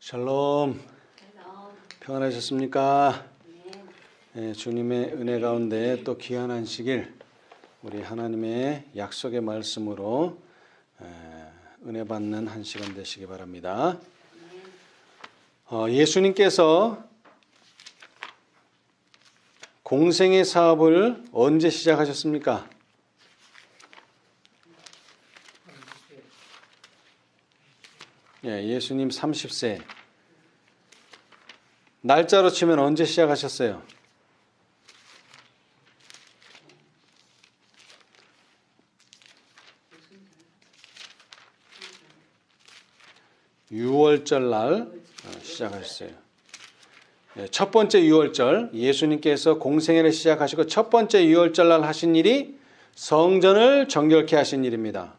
샬롬, 평안하셨습니까? 네, 주님의 은혜 가운데 또 귀한 안식일 우리 하나님의 약속의 말씀으로 은혜 받는 한 시간 되시기 바랍니다. 예수님께서 공생의 사업을 언제 시작하셨습니까? 예수님 30세. 날짜로 치면 언제 시작하셨어요? 유월절 날 시작하셨어요. 첫 번째 유월절, 예수님께서 공생애를 시작하시고 첫 번째 유월절 날 하신 일이 성전을 정결케 하신 일입니다.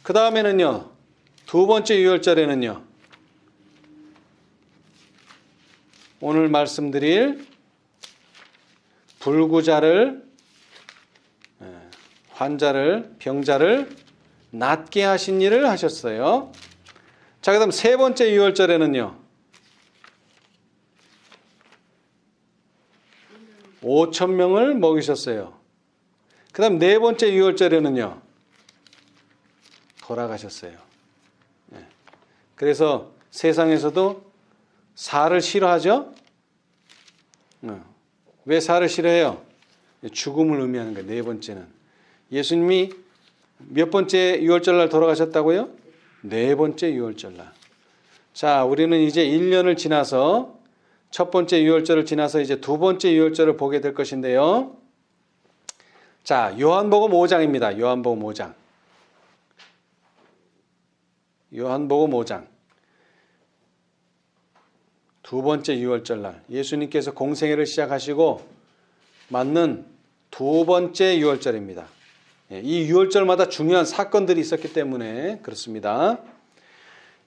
그 다음에는요, 두 번째 유월절에는요, 오늘 말씀드릴 불구자를, 환자를, 병자를 낫게 하신 일을 하셨어요. 자, 그 다음 세 번째 유월절에는요, 5,000명을 먹이셨어요. 그 다음 네 번째 유월절에는요, 돌아가셨어요. 그래서 세상에서도 살을 싫어하죠? 왜 살을 싫어해요? 죽음을 의미하는 거예요. 네 번째는. 예수님이 몇 번째 유월절날 돌아가셨다고요? 네 번째 유월절날. 자, 우리는 이제 1년을 지나서 첫 번째 유월절을 지나서 이제 두 번째 유월절을 보게 될 것인데요. 자, 요한복음 5장입니다. 요한복음 5장. 요한복음 5장. 두 번째 유월절날 예수님께서 공생애를 시작하시고 맞는 두 번째 유월절입니다. 이 유월절마다 중요한 사건들이 있었기 때문에 그렇습니다.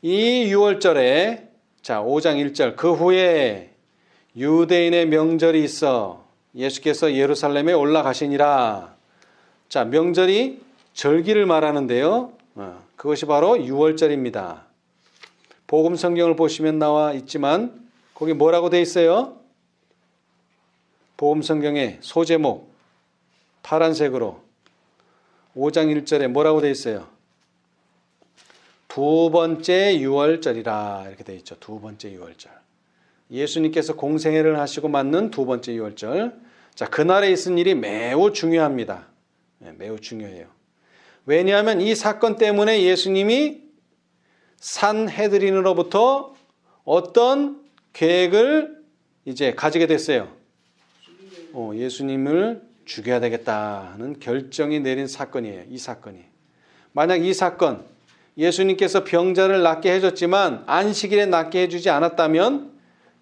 이 유월절에 자 5장 1절 그 후에 유대인의 명절이 있어 예수께서 예루살렘에 올라가시니라. 자, 명절이 절기를 말하는데요. 그것이 바로 유월절입니다. 복음 성경을 보시면 나와 있지만 거기 뭐라고 돼 있어요? 복음 성경의 소제목 파란색으로 5장 1절에 뭐라고 돼 있어요? 두 번째 유월절이라 이렇게 돼 있죠. 두 번째 유월절. 예수님께서 공생애를 하시고 맞는 두 번째 유월절. 자, 그날에 있은 일이 매우 중요합니다. 매우 중요해요. 왜냐하면 이 사건 때문에 예수님이 산헤드린으로부터 어떤 계획을 이제 가지게 됐어요. 예수님을 죽여야 되겠다 하는 결정이 내린 사건이에요. 이 사건이. 만약 이 사건, 예수님께서 병자를 낫게 해줬지만 안식일에 낫게 해주지 않았다면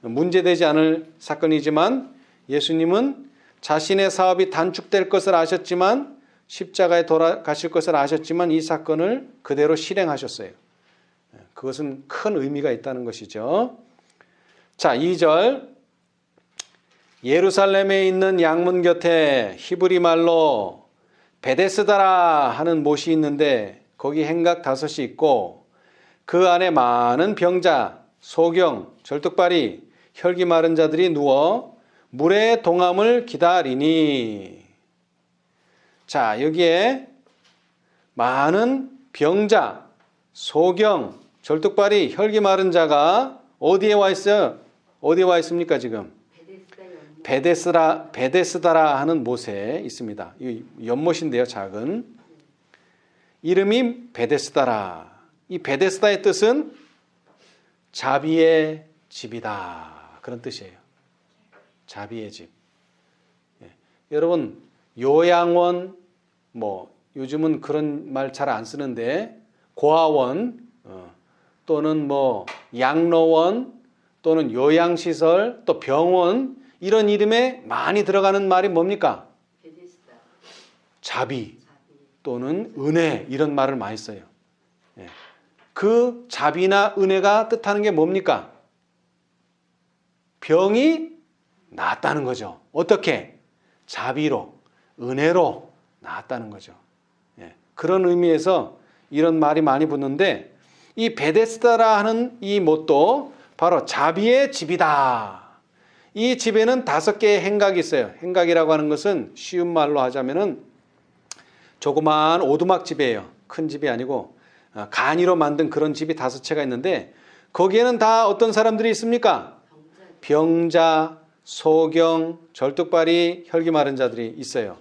문제되지 않을 사건이지만 예수님은 자신의 사업이 단축될 것을 아셨지만 십자가에 돌아가실 것을 아셨지만 이 사건을 그대로 실행하셨어요. 그것은 큰 의미가 있다는 것이죠. 자, 2절 예루살렘에 있는 양문 곁에 히브리 말로 베데스다라 하는 못이 있는데 거기 행각 5이 있고 그 안에 많은 병자, 소경, 절뚝발이, 혈기 마른 자들이 누워 물의 동함을 기다리니. 자, 여기에 많은 병자, 소경, 절뚝발이, 혈기 마른 자가 어디에 와 있어요? 어디에 와 있습니까 지금? 베데스다라 하는 못에 있습니다. 이 연못인데요, 작은. 이름이 베데스다라. 이 베데스다의 뜻은 자비의 집이다. 그런 뜻이에요. 자비의 집. 여러분, 요양원, 요즘은 그런 말 잘 안 쓰는데, 고아원, 또는 양로원, 또는 요양시설, 또 병원, 이런 이름에 많이 들어가는 말이 뭡니까? 자비 또는 은혜, 이런 말을 많이 써요. 그 자비나 은혜가 뜻하는 게 뭡니까? 병이 낫다는 거죠. 어떻게? 자비로, 은혜로 낫다는 거죠. 그런 의미에서 이런 말이 많이 붙는데 이 베데스다라 하는 이 못도 바로 자비의 집이다. 이 집에는 5개의 행각이 있어요. 행각이라고 하는 것은 쉬운 말로 하자면은 조그마한 오두막 집이에요. 큰 집이 아니고 간이로 만든 그런 집이 5채가 있는데 거기에는 다 어떤 사람들이 있습니까? 병자, 소경, 절뚝발이, 혈기 마른 자들이 있어요.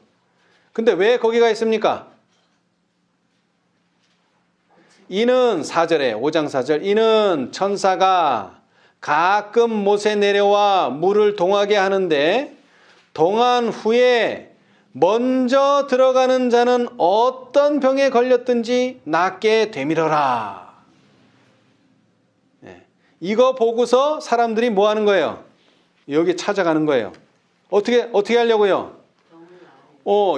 근데 왜 거기가 있습니까? 이는 4절에 5장 4절 이는 천사가 가끔 못에 내려와 물을 동하게 하는데 동한 후에 먼저 들어가는 자는 어떤 병에 걸렸든지 낫게 되밀어라. 이거 보고서 사람들이 뭐 하는 거예요? 여기 찾아가는 거예요. 어떻게 하려고요?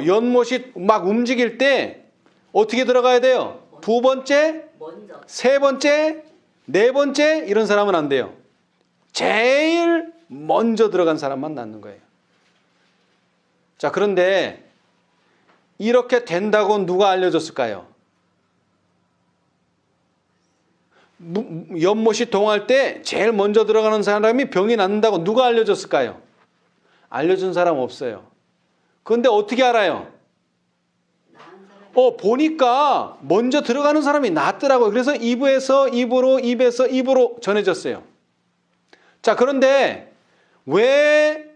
연못이 막 움직일 때 어떻게 들어가야 돼요? 2번째, 3번째, 4번째 이런 사람은 안 돼요. 제일 먼저 들어간 사람만 낫는 거예요. 자, 그런데 이렇게 된다고 누가 알려줬을까요? 연못이 동할 때 제일 먼저 들어가는 사람이 병이 낫는다고 누가 알려줬을까요? 알려준 사람 없어요. 그런데 어떻게 알아요? 보니까 먼저 들어가는 사람이 낫더라고요. 그래서 입에서 입으로, 입에서 입으로 전해졌어요. 자, 그런데 왜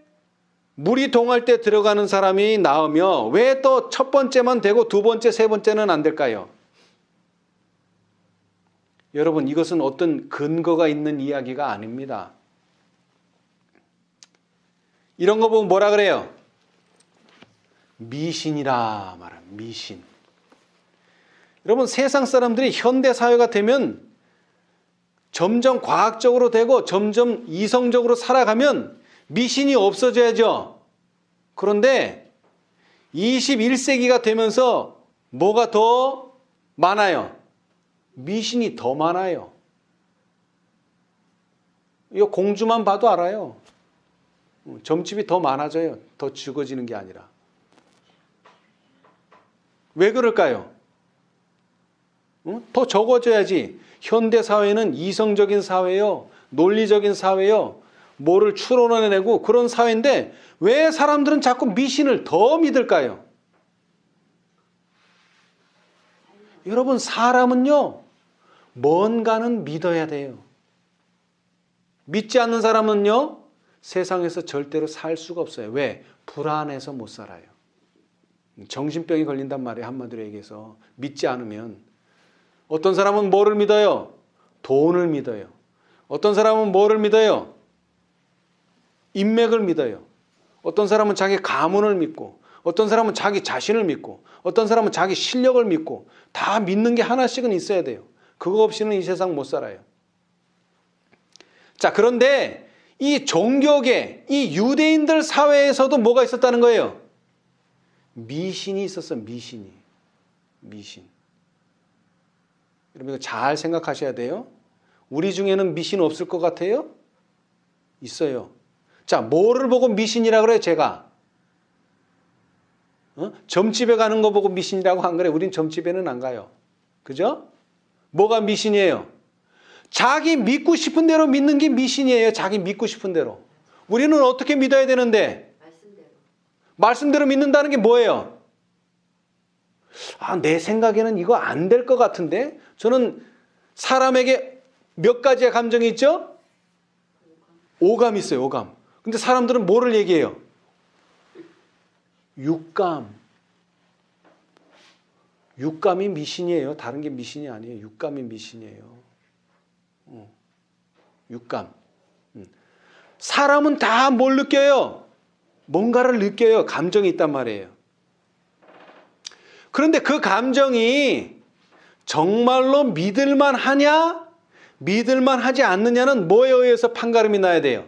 물이 동할 때 들어가는 사람이 나으며 왜 또 첫 번째만 되고 2번째, 3번째는 안 될까요? 여러분, 이것은 어떤 근거가 있는 이야기가 아닙니다. 이런 거 보면 뭐라 그래요? 미신이라 말합니다. 미신. 여러분, 세상 사람들이 현대 사회가 되면 점점 과학적으로 되고 점점 이성적으로 살아가면 미신이 없어져야죠. 그런데 21세기가 되면서 뭐가 더 많아요? 미신이 더 많아요. 이거 공주만 봐도 알아요. 점집이 더 많아져요. 더 죽어지는 게 아니라. 왜 그럴까요? 더 적어져야지. 현대사회는 이성적인 사회요. 논리적인 사회요. 뭐를 추론해내고 그런 사회인데 왜 사람들은 자꾸 미신을 더 믿을까요? 여러분, 사람은요, 뭔가는 믿어야 돼요. 믿지 않는 사람은요, 세상에서 절대로 살 수가 없어요. 왜? 불안해서 못 살아요. 정신병이 걸린단 말이에요. 한마디로 얘기해서. 믿지 않으면. 어떤 사람은 뭐를 믿어요? 돈을 믿어요. 어떤 사람은 뭐를 믿어요? 인맥을 믿어요. 어떤 사람은 자기 가문을 믿고, 어떤 사람은 자기 자신을 믿고, 어떤 사람은 자기 실력을 믿고, 다 믿는 게 하나씩은 있어야 돼요. 그거 없이는 이 세상 못 살아요. 자, 그런데 이 종교계, 이 유대인들 사회에서도 뭐가 있었다는 거예요? 미신이 있었어. 미신이. 미신. 여러분, 이거 잘 생각하셔야 돼요. 우리 중에는 미신 없을 것 같아요? 있어요. 자, 뭐를 보고 미신이라고 그래요, 제가? 점집에 가는 거 보고 미신이라고 안 그래요. 우린 점집에는 안 가요. 그죠? 뭐가 미신이에요? 자기 믿고 싶은 대로 믿는 게 미신이에요. 자기 믿고 싶은 대로. 우리는 어떻게 믿어야 되는데? 말씀대로 믿는다는 게 뭐예요? 내 생각에는 이거 안 될 것 같은데? 저는 사람에게 몇 가지의 감정이 있죠? 오감이 있어요, 오감. 근데 사람들은 뭐를 얘기해요? 육감. 육감이 미신이에요. 다른 게 미신이 아니에요. 육감이 미신이에요. 육감. 사람은 다 뭘 느껴요? 뭔가를 느껴요. 감정이 있단 말이에요. 그런데 그 감정이 정말로 믿을만 하냐? 믿을만 하지 않느냐는 뭐에 의해서 판가름이 나야 돼요?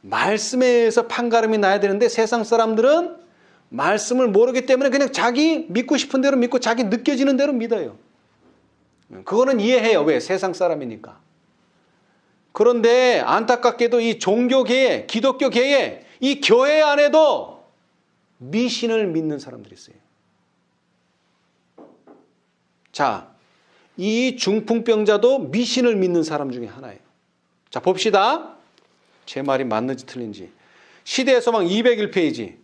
말씀에 의해서 판가름이 나야 되는데 세상 사람들은 말씀을 모르기 때문에 그냥 자기 믿고 싶은 대로 믿고 자기 느껴지는 대로 믿어요. 그거는 이해해요. 왜? 세상 사람이니까. 그런데 안타깝게도 이 종교계에, 기독교계에, 이 교회 안에도 미신을 믿는 사람들이 있어요. 자, 이 중풍병자도 미신을 믿는 사람 중에 하나예요. 자, 봅시다. 제 말이 맞는지 틀린지. 시대의 소망 201페이지.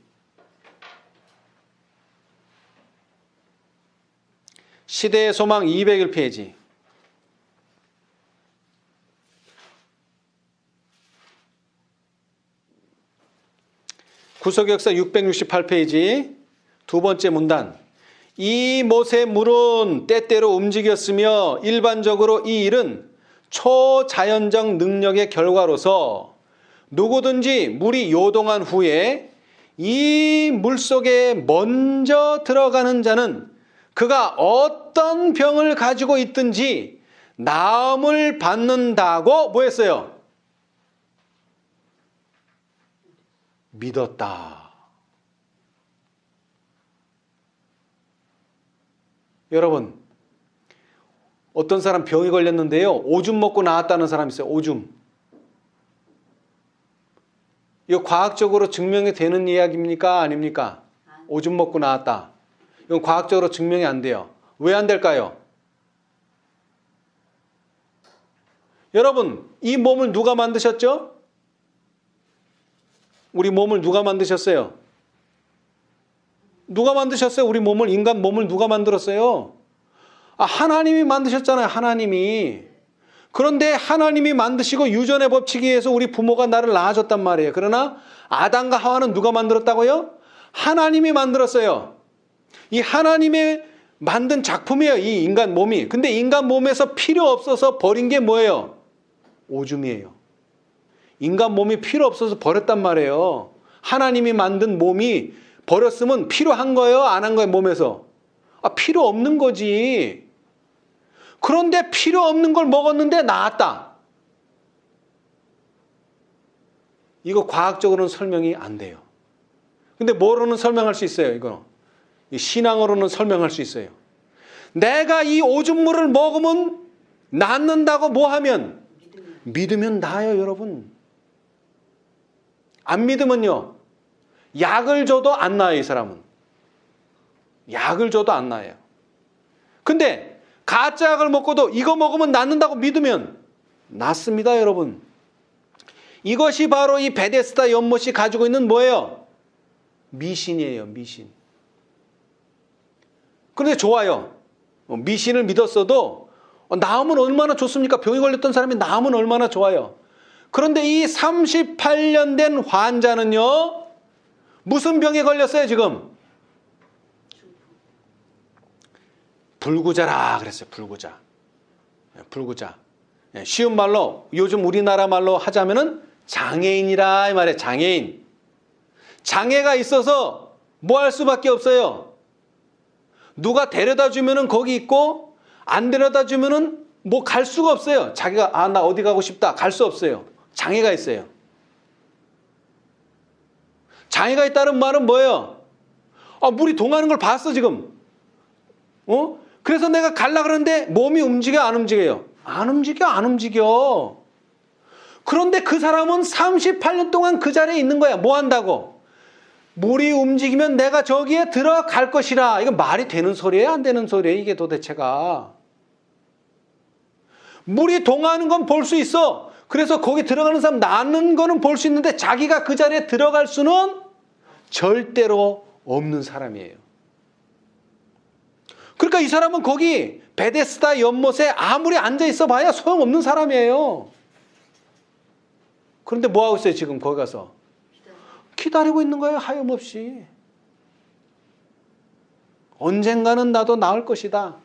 시대의 소망 201페이지. 구속역사 668페이지 두 번째 문단. 이 못의 물은 때때로 움직였으며 일반적으로 이 일은 초자연적 능력의 결과로서 누구든지 물이 요동한 후에 이 물속에 먼저 들어가는 자는 그가 어떤 병을 가지고 있든지 나음을 받는다고 뭐 했어요? 믿었다. 여러분, 어떤 사람 병이 걸렸는데요, 오줌 먹고 나았다는 사람 있어요. 오줌. 이거 과학적으로 증명이 되는 이야기입니까? 아닙니까? 오줌 먹고 나았다. 이건 과학적으로 증명이 안 돼요. 왜 안 될까요? 여러분, 이 몸을 누가 만드셨죠? 우리 몸을 누가 만드셨어요? 누가 만드셨어요? 우리 몸을, 인간 몸을 누가 만들었어요? 하나님이 만드셨잖아요. 하나님이. 그런데 하나님이 만드시고 유전의 법칙에 의해서 우리 부모가 나를 낳아줬단 말이에요. 그러나 아담과 하와는 누가 만들었다고요? 하나님이 만들었어요. 이 하나님의 만든 작품이에요. 이 인간 몸이. 근데 인간 몸에서 필요 없어서 버린 게 뭐예요? 오줌이에요. 인간 몸이 필요 없어서 버렸단 말이에요. 하나님이 만든 몸이 버렸으면 필요한 거예요? 안 한 거예요? 몸에서? 필요 없는 거지. 그런데 필요 없는 걸 먹었는데 나았다. 이거 과학적으로는 설명이 안 돼요. 근데 뭐로는 설명할 수 있어요? 이거 신앙으로는 설명할 수 있어요. 내가 이 오줌물을 먹으면 낫는다고 뭐 하면? 믿으면 나아요, 여러분. 안 믿으면요, 약을 줘도 안 나아요. 이 사람은 약을 줘도 안 나아요. 근데 가짜 약을 먹고도 이거 먹으면 낫는다고 믿으면 낫습니다, 여러분. 이것이 바로 이 베데스다 연못이 가지고 있는 뭐예요? 미신이에요. 미신. 그런데 좋아요. 미신을 믿었어도 나으면 얼마나 좋습니까? 병이 걸렸던 사람이 나으면 얼마나 좋아요. 그런데 이 38년 된 환자는요, 무슨 병에 걸렸어요 지금? 불구자라 그랬어요. 불구자. 불구자. 쉬운 말로, 요즘 우리나라 말로 하자면은 장애인이라 이 말이에요. 장애인. 장애가 있어서 뭐 할 수밖에 없어요. 누가 데려다 주면은 거기 있고, 안 데려다 주면은 뭐 갈 수가 없어요. 자기가 나 어디 가고 싶다 갈 수 없어요. 장애가 있어요. 장애가 있다는 말은 뭐예요? 물이 동하는 걸 봤어 지금. 그래서 내가 갈라 그러는데 몸이 움직여 안 움직여요? 안 움직여. 안 움직여. 그런데 그 사람은 38년 동안 그 자리에 있는 거야. 뭐 한다고? 물이 움직이면 내가 저기에 들어갈 것이라. 이거 말이 되는 소리예요? 안 되는 소리예요? 이게 도대체가. 물이 동하는 건 볼 수 있어. 그래서 거기 들어가는 사람 나는 거는 볼 수 있는데 자기가 그 자리에 들어갈 수는 절대로 없는 사람이에요. 그러니까 이 사람은 거기 베데스다 연못에 아무리 앉아있어 봐야 소용없는 사람이에요. 그런데 뭐 하고 있어요 지금 거기 가서? 기다리고 있는 거예요. 하염없이. 언젠가는 나도 나을 것이다.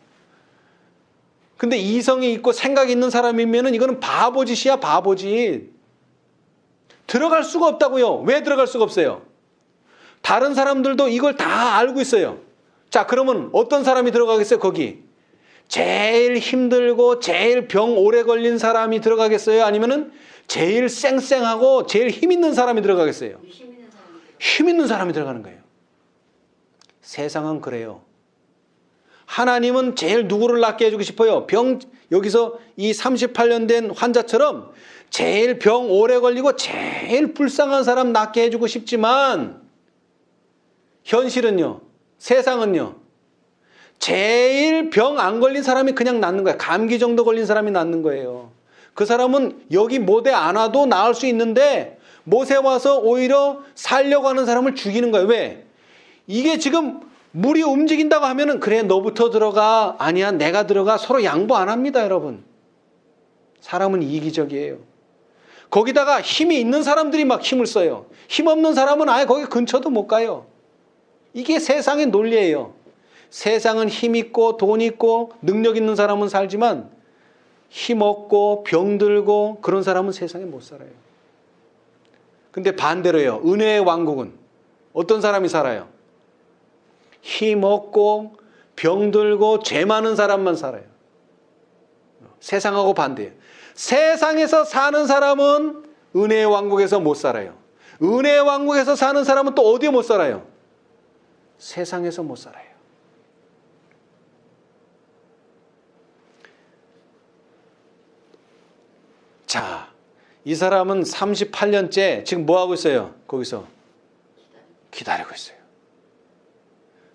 근데 이성이 있고 생각이 있는 사람이면 이거는 바보짓이야. 바보짓. 들어갈 수가 없다고요. 왜 들어갈 수가 없어요? 다른 사람들도 이걸 다 알고 있어요. 자, 그러면 어떤 사람이 들어가겠어요 거기? 제일 힘들고 제일 병 오래 걸린 사람이 들어가겠어요? 아니면은 제일 쌩쌩하고 제일 힘 있는 사람이 들어가겠어요? 힘 있는 사람이 들어가는 거예요. 세상은 그래요. 하나님은 제일 누구를 낫게 해주고 싶어요? 여기서 이 38년 된 환자처럼 제일 병 오래 걸리고 제일 불쌍한 사람 낫게 해주고 싶지만 현실은요, 세상은요, 제일 병 안 걸린 사람이 그냥 낫는 거야. 감기 정도 걸린 사람이 낫는 거예요. 그 사람은 여기 못에 안 와도 나을 수 있는데 못에 와서 오히려 살려고 하는 사람을 죽이는 거예요. 왜? 이게 지금 물이 움직인다고 하면은 그래 너부터 들어가, 아니야 내가 들어가, 서로 양보 안 합니다. 여러분, 사람은 이기적이에요. 거기다가 힘이 있는 사람들이 막 힘을 써요. 힘 없는 사람은 아예 거기 근처도 못 가요. 이게 세상의 논리예요. 세상은 힘 있고 돈 있고 능력 있는 사람은 살지만 힘 없고 병들고 그런 사람은 세상에 못 살아요. 근데 반대로요. 은혜의 왕국은 어떤 사람이 살아요? 힘 없고 병들고 죄 많은 사람만 살아요. 세상하고 반대예요. 세상에서 사는 사람은 은혜의 왕국에서 못 살아요. 은혜의 왕국에서 사는 사람은 또 어디에 못 살아요? 세상에서 못 살아요. 자, 이 사람은 38년째 지금 뭐 하고 있어요? 거기서 기다리고 있어요.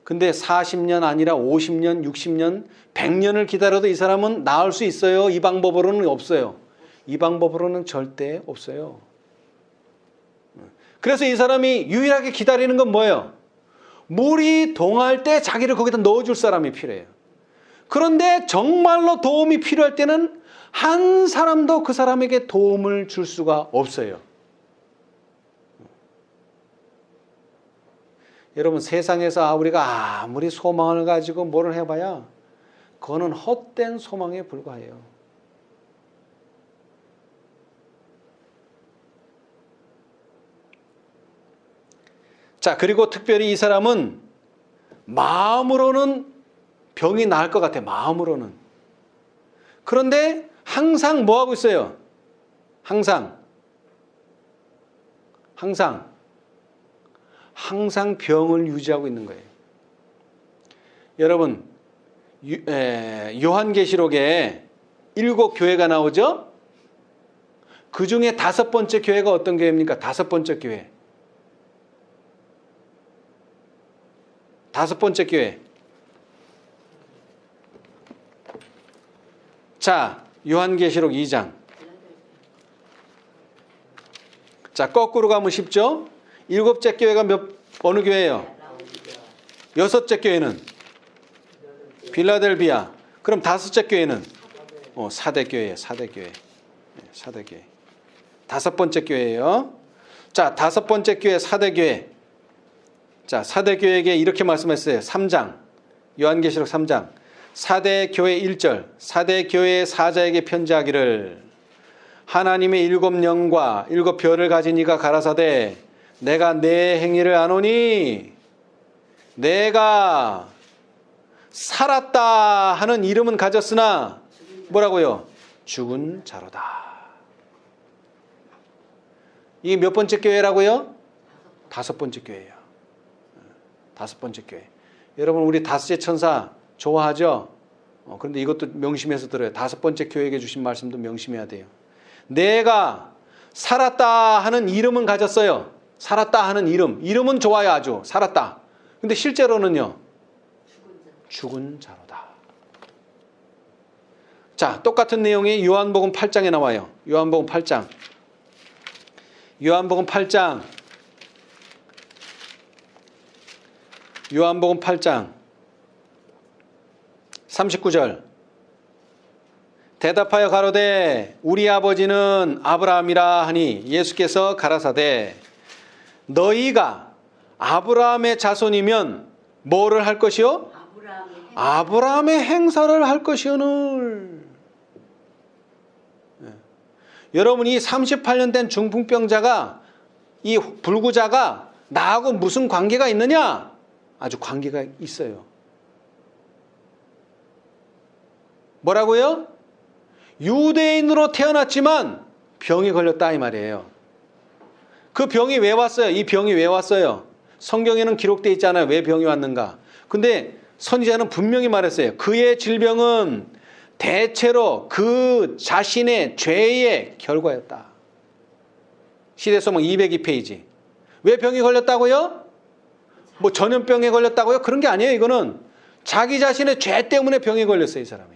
근데 40년 아니라 50년, 60년, 100년을 기다려도 이 사람은 나을 수 있어요? 이 방법으로는 없어요. 이 방법으로는 절대 없어요. 그래서 이 사람이 유일하게 기다리는 건 뭐예요? 물이 동할 때 자기를 거기다 넣어줄 사람이 필요해요. 그런데 정말로 도움이 필요할 때는 한 사람도 그 사람에게 도움을 줄 수가 없어요. 여러분, 세상에서 우리가 아무리 소망을 가지고 뭐를 해봐야 그거는 헛된 소망에 불과해요. 자, 그리고 특별히 이 사람은 마음으로는 병이 나을 것 같아. 마음으로는. 그런데 항상 뭐 하고 있어요? 항상 병을 유지하고 있는 거예요. 여러분, 요한계시록에 7교회가 나오죠? 그 중에 5번째 교회가 어떤 교회입니까? 5번째 교회. 5번째 교회. 자, 요한계시록 2장. 자, 거꾸로 가면 쉽죠? 7째 교회가 어느 교회예요? 6째 교회는 빌라델비아. 그럼 5째 교회는 사대교회예요. 사대교회. 사대교회. 5번째 교회예요. 자, 5번째 교회 사대교회. 자, 사대교회에게 이렇게 말씀했어요. 3장. 요한계시록 3장. 사대교회 1절. 사대교회의 사자에게 편지하기를 하나님의 7 영과 7 별을 가진 이가 가라사대 내가 내 행위를 아노니 내가 살았다 하는 이름은 가졌으나 뭐라고요? 죽은 자로다. 이게 몇 번째 교회라고요? 5번째 교회예요. 5번째 교회. 여러분, 우리 5째 천사 좋아하죠? 그런데 이것도 명심해서 들어요. 5번째 교회에게 주신 말씀도 명심해야 돼요. 내가 살았다 하는 이름은 가졌어요. 살았다 하는 이름은 좋아요. 아주 살았다. 근데 실제로는요, 죽은 자로다. 자, 똑같은 내용이 요한복음 8장에 나와요. 요한복음 8장. 요한복음 8장. 요한복음 8장 39절. 대답하여 가로되 우리 아버지는 아브라함이라 하니 예수께서 가라사대 너희가 아브라함의 자손이면 뭐를 할 것이요? 아브라함의 행사를 할 것이오늘. 여러분, 이 38년 된 중풍병자가, 이 불구자가 나하고 무슨 관계가 있느냐? 아주 관계가 있어요. 뭐라고요? 유대인으로 태어났지만 병이 걸렸다 이 말이에요. 그 병이 왜 왔어요? 이 병이 왜 왔어요? 성경에는 기록되어 있잖아요. 왜 병이 왔는가? 근데 선지자는 분명히 말했어요. 그의 질병은 대체로 그 자신의 죄의 결과였다. 시대소망 202페이지. 왜 병이 걸렸다고요? 뭐 전염병에 걸렸다고요? 그런 게 아니에요. 이거는 자기 자신의 죄 때문에 병에 걸렸어요, 이 사람이.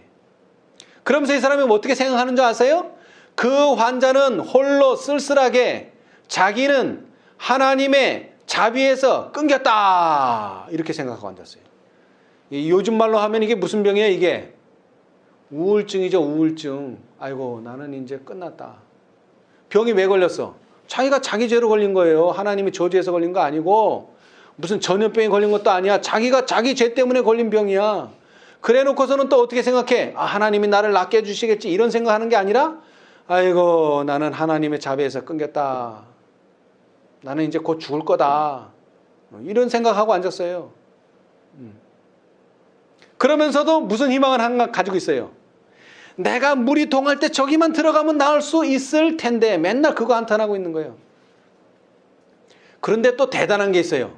그러면서 이 사람이 어떻게 생각하는 줄 아세요? 그 환자는 홀로 쓸쓸하게 자기는 하나님의 자비에서 끊겼다 이렇게 생각하고 앉았어요. 요즘 말로 하면 이게 무슨 병이에요? 이게 우울증이죠. 우울증. 아이고 나는 이제 끝났다. 병이 왜 걸렸어? 자기가 자기 죄로 걸린 거예요. 하나님이 저주해서 걸린 거 아니고 무슨 전염병에 걸린 것도 아니야. 자기가 자기 죄 때문에 걸린 병이야. 그래 놓고서는 또 어떻게 생각해? 아, 하나님이 나를 낫게 해주시겠지 이런 생각하는 게 아니라 아이고 나는 하나님의 자비에서 끊겼다. 나는 이제 곧 죽을 거다. 이런 생각하고 앉았어요. 그러면서도 무슨 희망을 하나 가지고 있어요. 내가 물이 동할 때 저기만 들어가면 나을 수 있을 텐데 맨날 그거 한탄하고 있는 거예요. 그런데 또 대단한 게 있어요.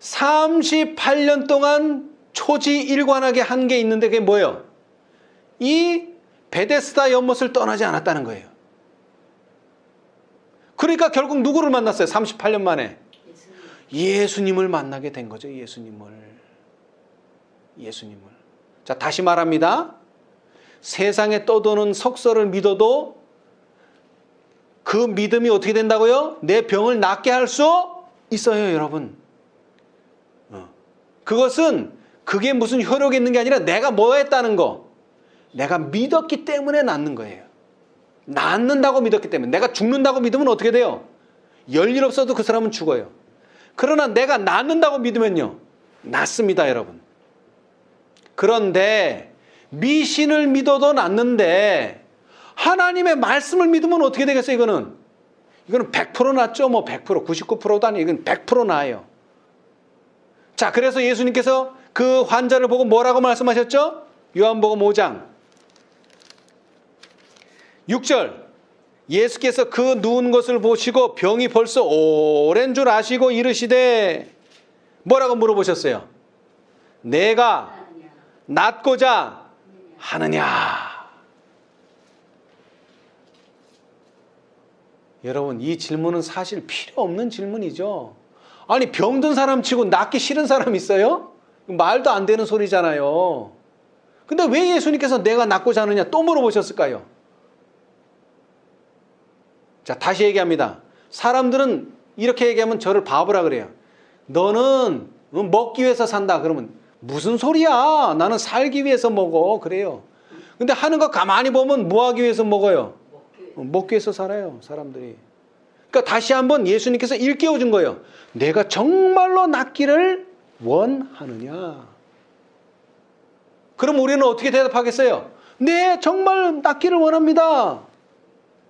38년 동안 초지일관하게 한 게 있는데 그게 뭐예요? 이 베데스다 연못을 떠나지 않았다는 거예요. 그러니까 결국 누구를 만났어요? 38년 만에 예수님을 만나게 된 거죠. 예수님을. 자, 다시 말합니다. 세상에 떠도는 석설을 믿어도 그 믿음이 어떻게 된다고요? 내 병을 낫게 할 수 있어요, 여러분. 그것은 그게 무슨 효력이 있는 게 아니라 내가 뭐 했다는 거. 내가 믿었기 때문에 낫는 거예요. 낫는다고 믿었기 때문에. 내가 죽는다고 믿으면 어떻게 돼요? 열일 없어도 그 사람은 죽어요. 그러나 내가 낫는다고 믿으면요. 낫습니다, 여러분. 그런데 미신을 믿어도 낫는데 하나님의 말씀을 믿으면 어떻게 되겠어요? 이거는 100% 낫죠. 뭐 100%, 99%도 아니에요. 이건 100% 나아요. 자, 그래서 예수님께서 그 환자를 보고 뭐라고 말씀하셨죠? 요한복음 5장 6절. 예수께서 그 누운 것을 보시고 병이 벌써 오랜 줄 아시고 이르시되 뭐라고 물어보셨어요? 내가 낫고자 하느냐? 여러분, 이 질문은 사실 필요 없는 질문이죠. 아니, 병든 사람 치고 낫기 싫은 사람 있어요? 말도 안 되는 소리잖아요. 근데 왜 예수님께서 내가 낫고자 하느냐 또 물어보셨을까요? 자, 다시 얘기합니다. 사람들은 이렇게 얘기하면 저를 바보라 그래요. 너는 먹기 위해서 산다. 그러면 무슨 소리야? 나는 살기 위해서 먹어. 그래요. 근데 하는 거 가만히 보면 뭐 하기 위해서 먹어요? 먹기 위해서 살아요, 사람들이. 그러니까 다시 한번 예수님께서 일깨워 준 거예요. 내가 정말로 낫기를 원하느냐? 그럼 우리는 어떻게 대답하겠어요? 네, 정말 낫기를 원합니다.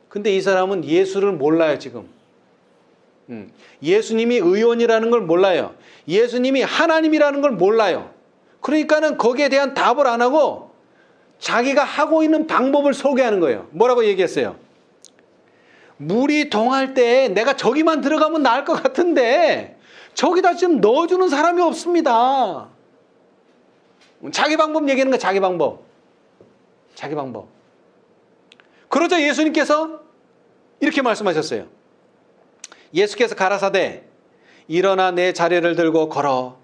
근데 이 사람은 예수를 몰라요, 지금. 예수님이 의원이라는 걸 몰라요. 예수님이 하나님이라는 걸 몰라요. 그러니까는 거기에 대한 답을 안 하고 자기가 하고 있는 방법을 소개하는 거예요. 뭐라고 얘기했어요? 물이 동할 때 내가 저기만 들어가면 나을 것 같은데 저기다 지금 넣어주는 사람이 없습니다. 자기 방법 얘기하는 거야, 자기 방법. 자기 방법. 그러자 예수님께서 이렇게 말씀하셨어요. 예수께서 가라사대 일어나 내 자리를 들고 걸어가라.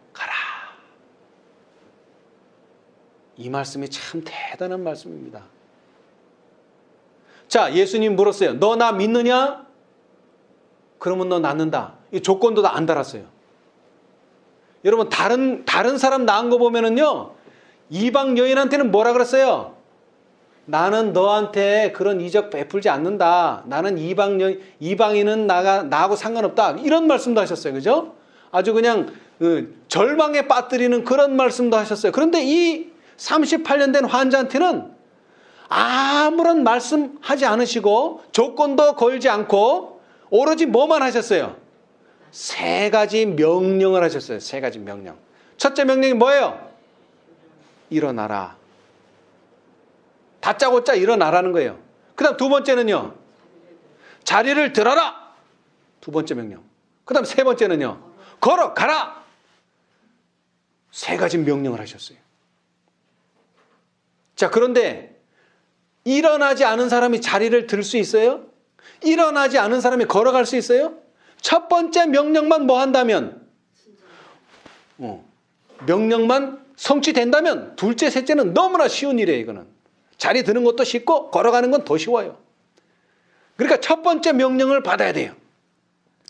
이 말씀이 참 대단한 말씀입니다. 자, 예수님 물었어요. 너 나 믿느냐? 그러면 너 낫는다. 이 조건도 다 안 달았어요. 여러분, 다른 사람 낳은 거 보면은요, 이방 여인한테는 뭐라 그랬어요? 나는 너한테 그런 이적 베풀지 않는다. 나는 이방인은 나하고 상관없다. 이런 말씀도 하셨어요. 그죠? 아주 그냥 절망에 빠뜨리는 그런 말씀도 하셨어요. 그런데 이 38년 된 환자한테는 아무런 말씀하지 않으시고 조건도 걸지 않고 오로지 뭐만 하셨어요? 3가지 명령을 하셨어요. 3가지 명령. 첫째 명령이 뭐예요? 일어나라. 다짜고짜 일어나라는 거예요. 그 다음 2번째는요. 자리를 들어라. 2번째 명령. 그 다음 3번째는요. 걸어가라. 3가지 명령을 하셨어요. 자, 그런데 일어나지 않은 사람이 자리를 들 수 있어요? 일어나지 않은 사람이 걸어갈 수 있어요? 첫 번째 명령만 뭐 한다면? 명령만 성취된다면 둘째, 셋째는 너무나 쉬운 일이에요. 이거는. 자리 드는 것도 쉽고 걸어가는 건 더 쉬워요. 그러니까 첫 번째 명령을 받아야 돼요.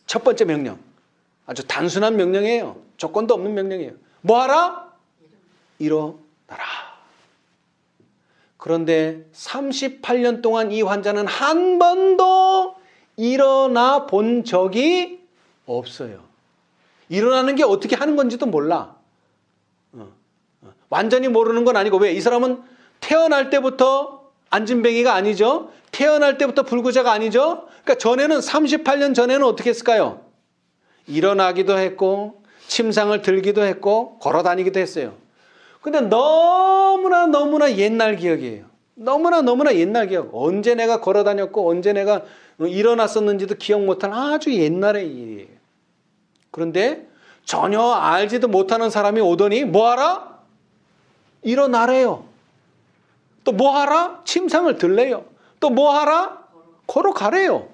첫 번째 명령. 아주 단순한 명령이에요. 조건도 없는 명령이에요. 뭐 하라? 일어나라. 그런데 38년 동안 이 환자는 한 번도 일어나 본 적이 없어요. 일어나는 게 어떻게 하는 건지도 몰라. 완전히 모르는 건 아니고, 왜? 이 사람은 태어날 때부터 안진뱅이가 아니죠. 태어날 때부터 불구자가 아니죠. 그러니까 전에는 38년 전에는 어떻게 했을까요? 일어나기도 했고 침상을 들기도 했고 걸어 다니기도 했어요. 근데 너무나 옛날 기억이에요. 너무나 옛날 기억. 언제 내가 걸어 다녔고 언제 내가 일어났었는지도 기억 못하는 아주 옛날의 일이에요. 그런데 전혀 알지도 못하는 사람이 오더니 뭐하라? 일어나래요. 또 뭐하라? 침상을 들래요. 또 뭐하라? 걸어가래요.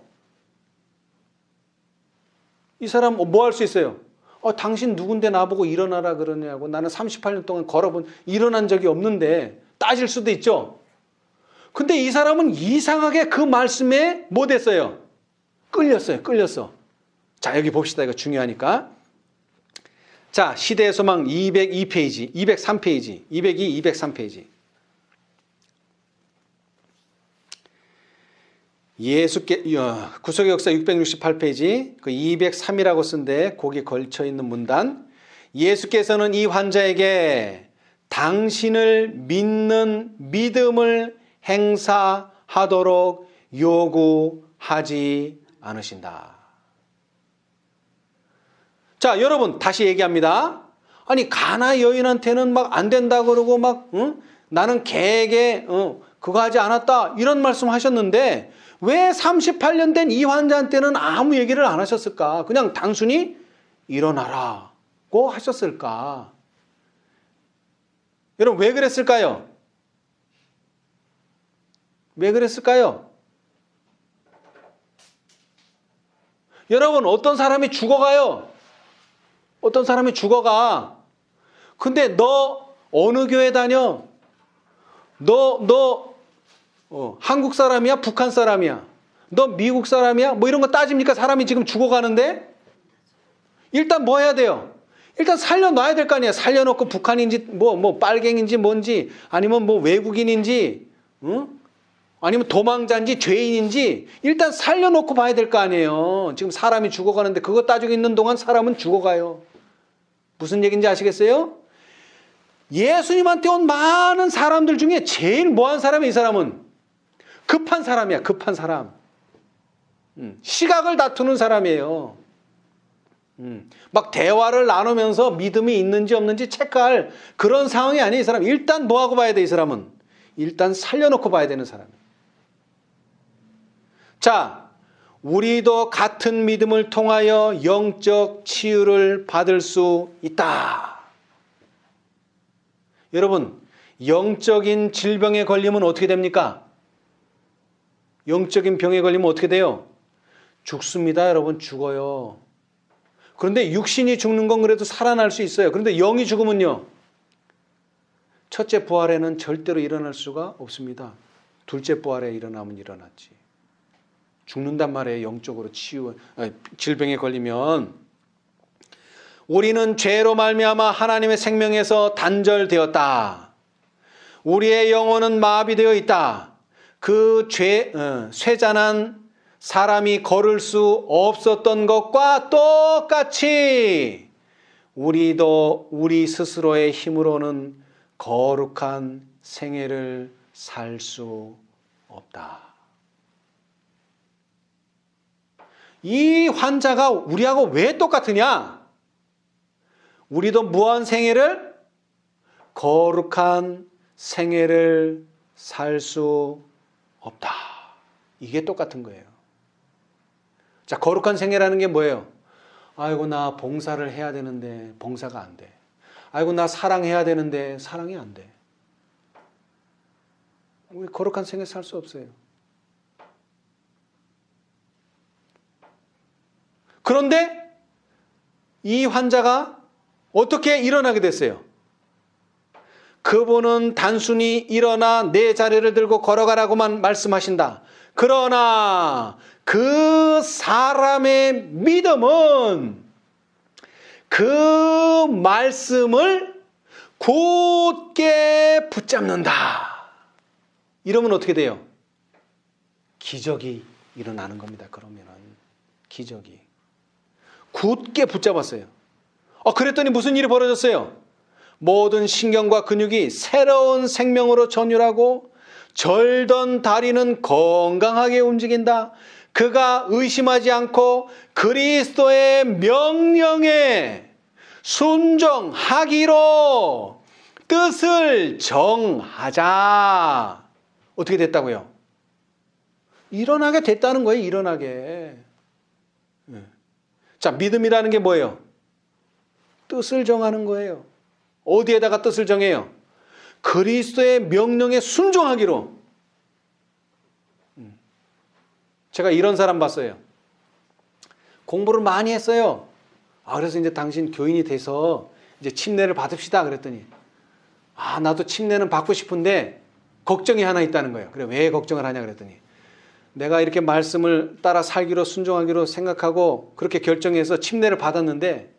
이 사람 뭐 할 수 있어요? 당신 누군데 나보고 일어나라 그러냐고. 나는 38년 동안 일어난 적이 없는데 따질 수도 있죠. 근데 이 사람은 이상하게 그 말씀에 뭐 됐어요? 끌렸어. 자, 여기 봅시다. 이거 중요하니까. 자, 시대의 소망 202페이지, 203페이지, 202, 203페이지. 구속의 역사 668페이지, 그 203이라고 쓴데 거기 걸쳐 있는 문단. 예수께서는 이 환자에게 당신을 믿는 믿음을 행사하도록 요구하지 않으신다. 자, 여러분 다시 얘기합니다. 아니 가나 여인한테는 막 안 된다 그러고 막 나는 개에게 그거 하지 않았다 이런 말씀 하셨는데 왜 38년 된 이 환자한테는 아무 얘기를 안 하셨을까? 그냥 단순히 일어나라고 하셨을까? 여러분 왜 그랬을까요? 왜 그랬을까요? 여러분 어떤 사람이 죽어가요. 어떤 사람이 죽어가. 근데 너 어느 교회 다녀? 너 한국 사람이야? 북한 사람이야? 너 미국 사람이야? 뭐 이런 거 따집니까? 사람이 지금 죽어가는데? 일단 뭐 해야 돼요? 일단 살려놔야 될 거 아니야. 살려놓고 북한인지 뭐 빨갱인지 뭔지 아니면 뭐 외국인인지 아니면 도망자인지 죄인인지 일단 살려놓고 봐야 될 거 아니에요. 지금 사람이 죽어가는데 그거 따지고 있는 동안 사람은 죽어가요. 무슨 얘기인지 아시겠어요? 예수님한테 온 많은 사람들 중에 제일 뭐한 사람이 이 사람은 급한 사람이야. 급한 사람. 시각을 다투는 사람이에요. 막 대화를 나누면서 믿음이 있는지 없는지 체크할 그런 상황이 아니에요. 이 사람 일단 뭐하고 봐야 돼? 이 사람은 일단 살려놓고 봐야 되는 사람이에요. 자, 우리도 같은 믿음을 통하여 영적 치유를 받을 수 있다. 여러분, 영적인 질병에 걸리면 어떻게 됩니까? 영적인 병에 걸리면 어떻게 돼요? 죽습니다. 여러분, 죽어요. 그런데 육신이 죽는 건 그래도 살아날 수 있어요. 그런데 영이 죽으면요. 첫째 부활에는 절대로 일어날 수가 없습니다. 둘째 부활에 일어나면 일어났지. 죽는단 말이에요. 영적으로 질병에 걸리면. 우리는 죄로 말미암아 하나님의 생명에서 단절되었다. 우리의 영혼은 마비되어 있다. 그 쇠잔한 사람이 걸을 수 없었던 것과 똑같이 우리도 우리 스스로의 힘으로는 거룩한 생애를 살 수 없다. 이 환자가 우리하고 왜 똑같으냐? 우리도 무한 생애를 거룩한 생애를 살 수 없다. 이게 똑같은 거예요. 자, 거룩한 생애라는 게 뭐예요? 아이고 나 봉사를 해야 되는데 봉사가 안 돼. 아이고 나 사랑해야 되는데 사랑이 안 돼. 우리 거룩한 생애 살 수 없어요. 그런데 이 환자가 어떻게 일어나게 됐어요? 그분은 단순히 일어나 내 자리를 들고 걸어가라고만 말씀하신다. 그러나 그 사람의 믿음은 그 말씀을 굳게 붙잡는다. 이러면 어떻게 돼요? 기적이 일어나는 겁니다. 그러면은 기적이. 굳게 붙잡았어요. 그랬더니 무슨 일이 벌어졌어요? 모든 신경과 근육이 새로운 생명으로 전율하고 절던 다리는 건강하게 움직인다. 그가 의심하지 않고 그리스도의 명령에 순종하기로 뜻을 정하자. 어떻게 됐다고요? 일어나게 됐다는 거예요. 일어나게. 자, 믿음이라는 게 뭐예요? 뜻을 정하는 거예요. 어디에다가 뜻을 정해요? 그리스도의 명령에 순종하기로. 제가 이런 사람 봤어요. 공부를 많이 했어요. 그래서 이제 당신 교인이 돼서 이제 침례를 받읍시다 그랬더니 나도 침례는 받고 싶은데 걱정이 하나 있다는 거예요. 그래, 왜 걱정을 하냐 그랬더니 내가 이렇게 말씀을 따라 살기로 순종하기로 생각하고 그렇게 결정해서 침례를 받았는데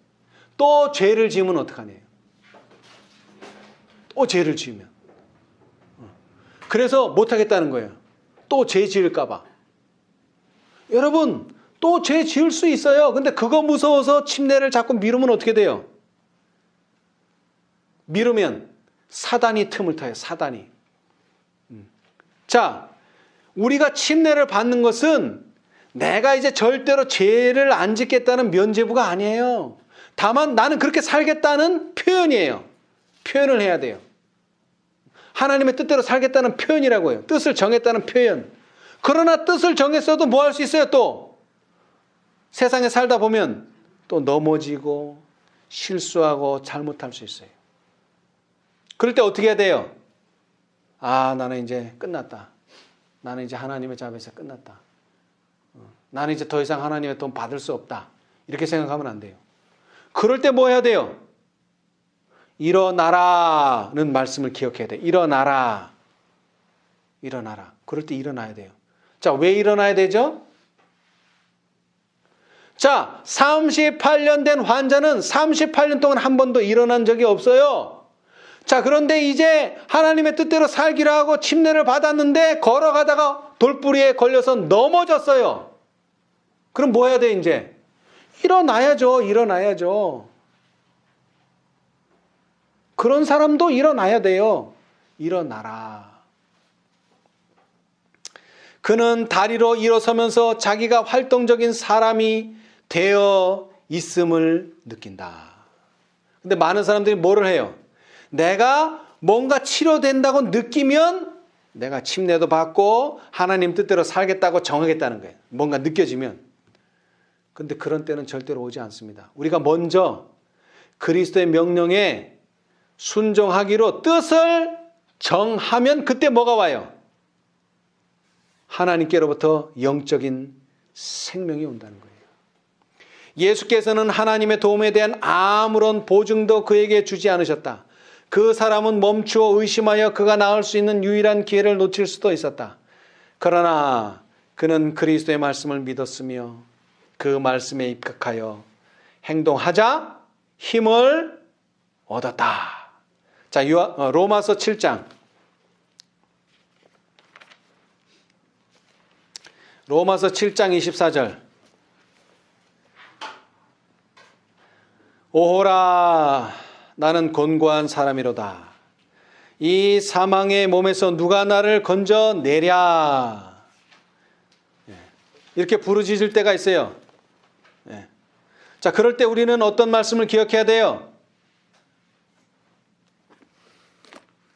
또 죄를 지으면 어떡하냐. 또 죄를 지으면. 그래서 못하겠다는 거예요. 또 죄 지을까 봐. 여러분, 또 죄 지을 수 있어요. 근데 그거 무서워서 침례를 자꾸 미루면 어떻게 돼요? 미루면 사단이 틈을 타요. 사단이. 자, 우리가 침례를 받는 것은 내가 이제 절대로 죄를 안 짓겠다는 면죄부가 아니에요. 다만 나는 그렇게 살겠다는 표현이에요. 표현을 해야 돼요. 하나님의 뜻대로 살겠다는 표현이라고요. 뜻을 정했다는 표현. 그러나 뜻을 정했어도 뭐 할 수 있어요? 또 세상에 살다 보면 또 넘어지고 실수하고 잘못할 수 있어요. 그럴 때 어떻게 해야 돼요? 나는 이제 끝났다. 나는 이제 하나님의 자비에서 끝났다. 나는 이제 더 이상 하나님의 돈 받을 수 없다. 이렇게 생각하면 안 돼요. 그럴 때 뭐 해야 돼요? 일어나라는 말씀을 기억해야 돼요. 일어나라. 일어나라. 그럴 때 일어나야 돼요. 자, 왜 일어나야 되죠? 자, 38년 된 환자는 38년 동안 한 번도 일어난 적이 없어요. 자, 그런데 이제 하나님의 뜻대로 살기로 하고 침례를 받았는데 걸어가다가 돌부리에 걸려서 넘어졌어요. 그럼 뭐 해야 돼 이제? 일어나야죠. 일어나야죠. 그런 사람도 일어나야 돼요. 일어나라. 그는 다리로 일어서면서 자기가 활동적인 사람이 되어 있음을 느낀다. 근데 많은 사람들이 뭐를 해요? 내가 뭔가 치료된다고 느끼면 내가 침례도 받고 하나님 뜻대로 살겠다고 정하겠다는 거예요. 뭔가 느껴지면. 근데 그런 때는 절대로 오지 않습니다. 우리가 먼저 그리스도의 명령에 순종하기로 뜻을 정하면 그때 뭐가 와요? 하나님께로부터 영적인 생명이 온다는 거예요. 예수께서는 하나님의 도움에 대한 아무런 보증도 그에게 주지 않으셨다. 그 사람은 멈추어 의심하여 그가 나을 수 있는 유일한 기회를 놓칠 수도 있었다. 그러나 그는 그리스도의 말씀을 믿었으며 그 말씀에 입각하여 행동하자 힘을 얻었다. 자, 로마서 7장. 로마서 7장 24절. 오호라 나는 곤고한 사람이로다. 이 사망의 몸에서 누가 나를 건져내랴. 이렇게 부르짖을 때가 있어요. 자, 그럴 때 우리는 어떤 말씀을 기억해야 돼요?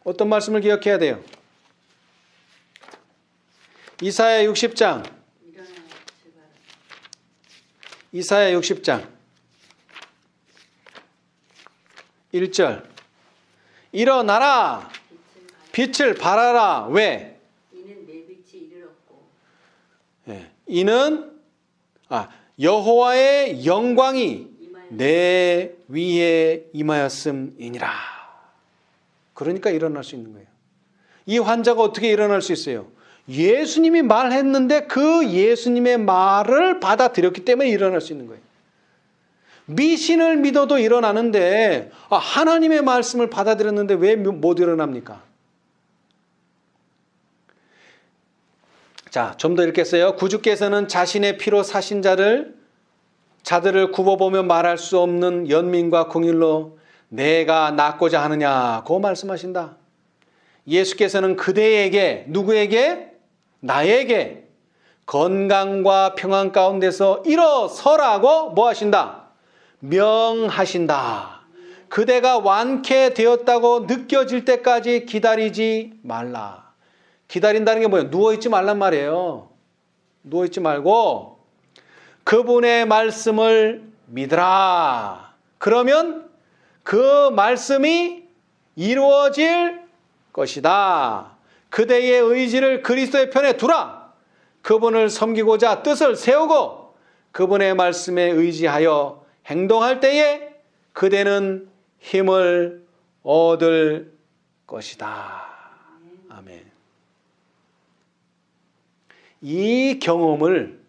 어떤 말씀을 기억해야 돼요? 이사야 60장. 이사야 60장 1절. 일어나라. 빛을 발하라. 왜? 이는 내 빛이 이르렀고. 이는 여호와의 영광이 내 위에 임하였음이니라. 그러니까 일어날 수 있는 거예요. 이 환자가 어떻게 일어날 수 있어요? 예수님이 말했는데 그 예수님의 말을 받아들였기 때문에 일어날 수 있는 거예요. 미신을 믿어도 일어나는데 하나님의 말씀을 받아들였는데 왜 못 일어납니까? 자, 좀 더 읽겠어요. 구주께서는 자신의 피로 사신 자들을 굽어보며 말할 수 없는 연민과 긍휼로 내가 낫고자 하느냐고 말씀하신다. 예수께서는 그대에게, 누구에게? 나에게 건강과 평안 가운데서 일어서라고 뭐 하신다? 명하신다. 그대가 완쾌되었다고 느껴질 때까지 기다리지 말라. 기다린다는 게 뭐예요? 누워있지 말란 말이에요. 누워있지 말고 그분의 말씀을 믿으라. 그러면 그 말씀이 이루어질 것이다. 그대의 의지를 그리스도의 편에 두라. 그분을 섬기고자 뜻을 세우고 그분의 말씀에 의지하여 행동할 때에 그대는 힘을 얻을 것이다. 아멘. 이 경험을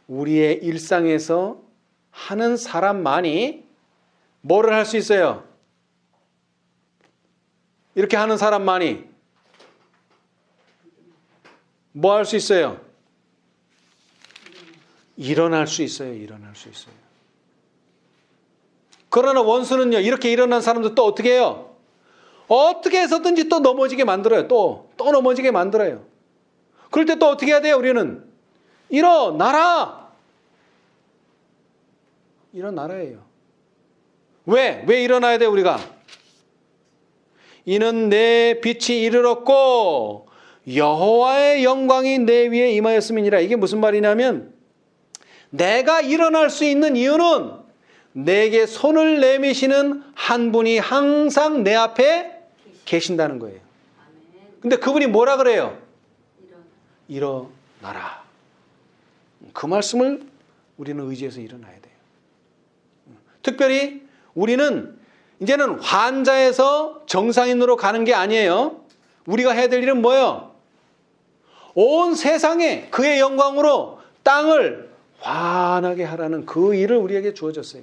우리의 일상에서 하는 사람만이 뭐를 할 수 있어요? 이렇게 하는 사람만이 뭐 할 수 있어요? 일어날 수 있어요. 일어날 수 있어요. 그러나 원수는요, 이렇게 일어난 사람들 또 어떻게 해요? 어떻게 해서든지 또 넘어지게 만들어요. 또 넘어지게 만들어요. 그럴 때 또 어떻게 해야 돼요? 우리는 일어나라. 일어나라예요. 왜 일어나야 돼요, 우리가? 이는 내 빛이 이르렀고 여호와의 영광이 내 위에 임하였음이니라. 이게 무슨 말이냐면 내가 일어날 수 있는 이유는 내게 손을 내미시는 한 분이 항상 내 앞에 계신다는 거예요. 근데 그분이 뭐라 그래요? 일어나라. 그 말씀을 우리는 의지해서 일어나야 돼요. 특별히 우리는 이제는 환자에서 정상인으로 가는 게 아니에요. 우리가 해야 될 일은 뭐예요? 온 세상에 그의 영광으로 땅을 환하게 하라는 그 일을 우리에게 주어졌어요.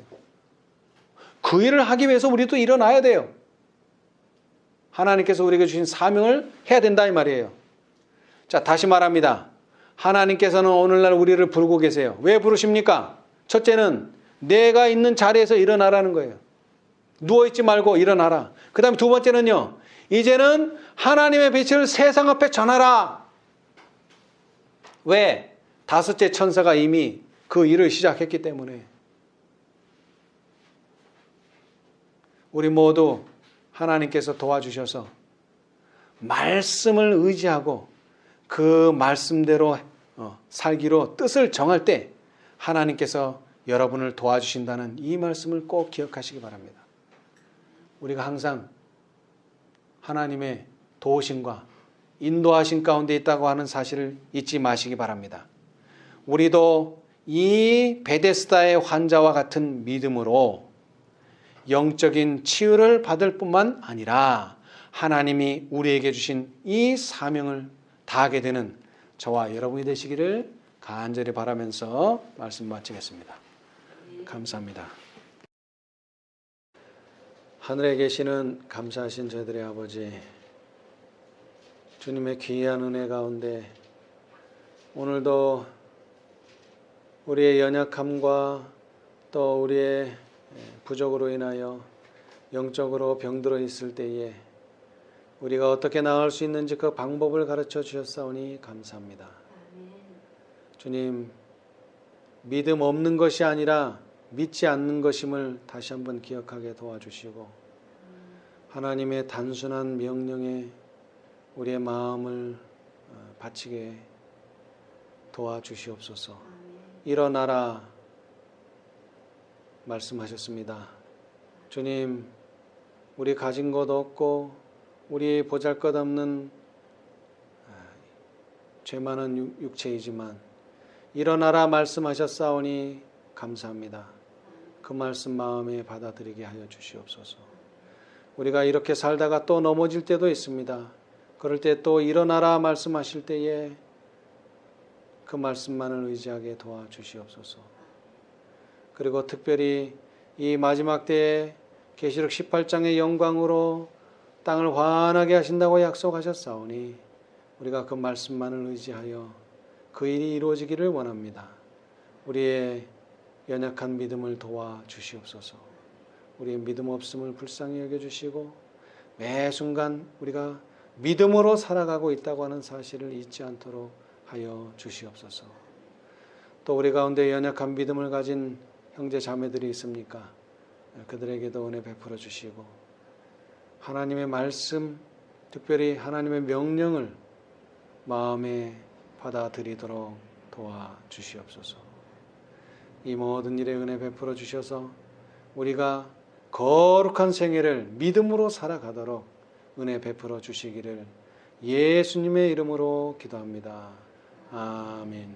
그 일을 하기 위해서 우리도 일어나야 돼요. 하나님께서 우리에게 주신 사명을 해야 된다 이 말이에요. 자, 다시 말합니다. 하나님께서는 오늘날 우리를 부르고 계세요. 왜 부르십니까? 첫째는 내가 있는 자리에서 일어나라는 거예요. 누워있지 말고 일어나라. 그 다음에 두 번째는요. 이제는 하나님의 빛을 세상 앞에 전하라. 왜? 다섯째 천사가 이미 그 일을 시작했기 때문에. 우리 모두 하나님께서 도와주셔서 말씀을 의지하고 그 말씀대로 살기로 뜻을 정할 때 하나님께서 여러분을 도와주신다는 이 말씀을 꼭 기억하시기 바랍니다. 우리가 항상 하나님의 도우심과 인도하신 가운데 있다고 하는 사실을 잊지 마시기 바랍니다. 우리도 이 베데스다의 환자와 같은 믿음으로 영적인 치유를 받을 뿐만 아니라 하나님이 우리에게 주신 이 사명을 다하게 되는 저와 여러분이 되시기를 간절히 바라면서 말씀 마치겠습니다. 감사합니다. 하늘에 계시는 감사하신 저희들의 아버지, 주님의 귀한 은혜 가운데 오늘도 우리의 연약함과 또 우리의 부족으로 인하여 영적으로 병들어 있을 때에 우리가 어떻게 나을 수 있는지 그 방법을 가르쳐 주셨사오니 감사합니다. 주님, 믿음 없는 것이 아니라 믿지 않는 것임을 다시 한번 기억하게 도와주시고 하나님의 단순한 명령에 우리의 마음을 바치게 도와주시옵소서. 일어나라 말씀하셨습니다. 주님, 우리 가진 것 없고 우리 보잘것없는 죄 많은 육체이지만 일어나라 말씀하셨사오니 감사합니다. 그 말씀 마음에 받아들이게 하여 주시옵소서. 우리가 이렇게 살다가 또 넘어질 때도 있습니다. 그럴 때 또 일어나라 말씀하실 때에 그 말씀만을 의지하게 도와주시옵소서. 그리고 특별히 이 마지막 때에 계시록 18장의 영광으로 땅을 환하게 하신다고 약속하셨사오니 우리가 그 말씀만을 의지하여 그 일이 이루어지기를 원합니다. 우리의 연약한 믿음을 도와주시옵소서. 우리의 믿음 없음을 불쌍히 여겨주시고 매 순간 우리가 믿음으로 살아가고 있다고 하는 사실을 잊지 않도록 하여 주시옵소서. 또 우리 가운데 연약한 믿음을 가진 형제 자매들이 있습니까? 그들에게도 은혜 베풀어 주시고 하나님의 말씀, 특별히 하나님의 명령을 마음에 받아들이도록 도와주시옵소서. 이 모든 일에 은혜 베풀어 주셔서 우리가 거룩한 생애를 믿음으로 살아가도록 은혜 베풀어 주시기를 예수님의 이름으로 기도합니다. 아멘.